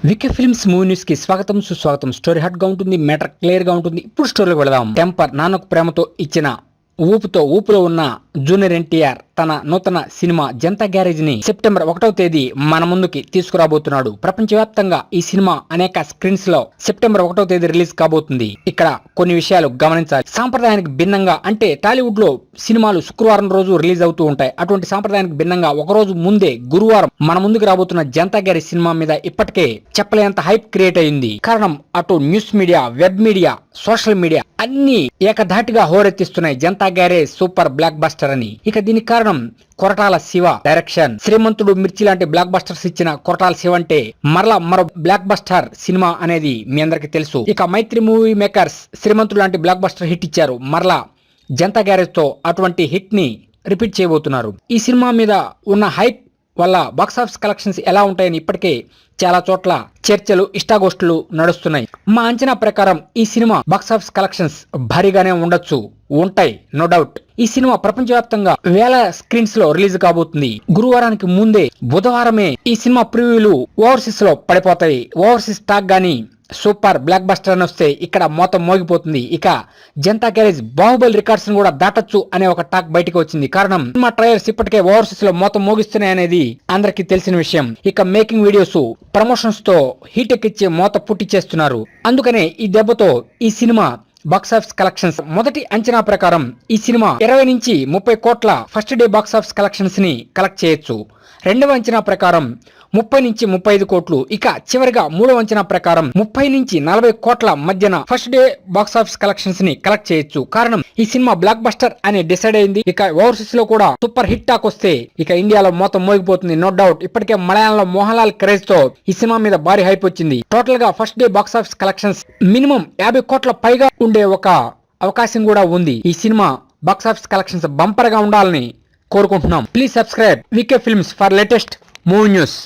VK films movie news కి స్వాగతం సుస్వాగతం. స్టోరీ హాట్ గా ఉంటుంది, మ్యాటర్ క్లియర్ గా ఉంటుంది. ఇప్పుడు స్టోరీకి వెళదాం. టెంపర్ నాన్నకు ప్రేమతో ఇచ్చిన ఊపులో ఉన్న జూనియర్ ఎన్టీఆర్ తన నూతన సినిమా జనతా గ్యారేజ్ ని సెప్టెంబర్ 1వ తేదీ మన ముందుకి తీసుకురాబోతున్నాడు. ప్రపంచవ్యాప్తంగా ఈ సినిమా అనేక స్క్రీన్స్ లో సెప్టెంబర్ 1వ తేదీ రిలీజ్ కాబోతుంది. ఇక్కడ కొన్ని విషయాలు గమనించాలి. సాంప్రదాయానికి భిన్నంగా, అంటే టాలీవుడ్ లో సినిమాలు శుక్రవారం రోజు రిలీజ్ అవుతూ ఉంటాయి. అటువంటి సాంప్రదాయానికి భిన్నంగా ఒక రోజు ముందే గురువారం మన ముందుకు రాబోతున్న జనతా గ్యారేజ్ సినిమా మీద ఇప్పటికే చెప్పలేంత హైప్ క్రియేట్ అయింది. కారణం అటు news media, web media, social media అన్ని ఏకధాటిగా హోరెత్తిస్తున్నాయి Janatha Garage super blockbuster అని. ఇక దీనికి కారణం కొరటాల శివ డైరెక్షన్. శ్రీమంతుడు, మిర్చి లాంటి బ్లాక్ బస్టర్స్ ఇచ్చిన కొరటాల శివ అంటే మరో బ్లాక్ బస్టర్ సినిమా అనేది మీ అందరికి తెలుసు. ఇక మైత్రి మూవీ మేకర్స్ శ్రీమంతుడు లాంటి బ్లాక్ బస్టర్ హిట్ ఇచ్చారు. మరలా జనతా గ్యారేజ్ తో అటువంటి హిట్ ని రిపీట్ చేయబోతున్నారు. ఈ సినిమా మీద ఉన్న హైప్ వల్ల బాక్సాఫీస్ కలెక్షన్స్ ఎలా ఉంటాయని ఇప్పటికే చాలా చోట్ల చర్చలు, ఇష్టాగోష్ఠులు నడుస్తున్నాయి. మా అంచనా ప్రకారం ఈ సినిమా బాక్సాఫీస్ కలెక్షన్స్ భారీగానే ఉంటాయి, నో డౌట్. ఈ సినిమా ప్రపంచవ్యాప్తంగా వేల స్క్రీన్స్ లో రిలీజ్ కాబోతుంది. గురువారానికి ముందే బుధవారమే ఈ సినిమా ప్రివ్యూలు ఓవర్సీస్ లో పడిపోతాయి. ఓవర్సీస్ టాక్ గానీ సూపర్ బ్లాక్ బస్టర్ అని వస్తే ఇక్కడ మోతం మోగిపోతుంది. ఇక జనతా గ్యారేజ్ బాహుబలి రికార్డ్స్ ను కూడా దాటొచ్చు అనే ఒక టాక్ బయటకు వచ్చింది. కారణం సినిమా ట్రయల్స్ ఇప్పటికే ఓవర్సీస్ లో మోతం మోగిస్తున్నాయి అనేది అందరికీ తెలిసిన విషయం. ఇక మేకింగ్ వీడియోస్, ప్రమోషన్స్ తో హీట్ ఎక్కిచ్చే మోత పుట్టి చేస్తున్నారు. అందుకనే ఈ దెబ్బతో ఈ సినిమా బాక్సాఫీస్ కలెక్షన్స్ మొదటి అంచనా ప్రకారం ఈ సినిమా 20 నుంచి 30 కోట్ల ఫస్ట్ డే బాక్సాఫీస్ కలెక్షన్స్ ని కలెక్ట్ చేయొచ్చు. రెండవ అంచనా ప్రకారం 30 నుంచి 35 కోట్లు. ఇక చివరిగా మూడవ అంచనా ప్రకారం 30 నుంచి 40 కోట్ల మధ్యన ఫస్ట్ డే బాక్సాఫీస్ కలెక్షన్స్ ని కలెక్ట్ చేయొచ్చు. కారణం ఈ సినిమా బ్లాక్ బస్టర్ అని డిసైడ్ అయింది. ఇక ఓవర్సీస్ లో కూడా సూపర్ హిట్ టాక్ వస్తే ఇక ఇండియాలో మొత్తం మోగిపోతుంది, నో డౌట్. ఇప్పటికే మలయాళంలో మోహన్ లాల్ క్రేజ్ తో ఈ సినిమా మీద భారీ హైప్ వచ్చింది. టోటల్ గా first day box office collections minimum 50 కోట్ల పైగా ఉండే ఒక అవకాశం కూడా ఉంది. ఈ సినిమా బాక్సాఫీస్ కలెక్షన్స్ బంపర్ గా ఉండాలని కోరుకుంటున్నాం. Please subscribe VK films for latest movie news.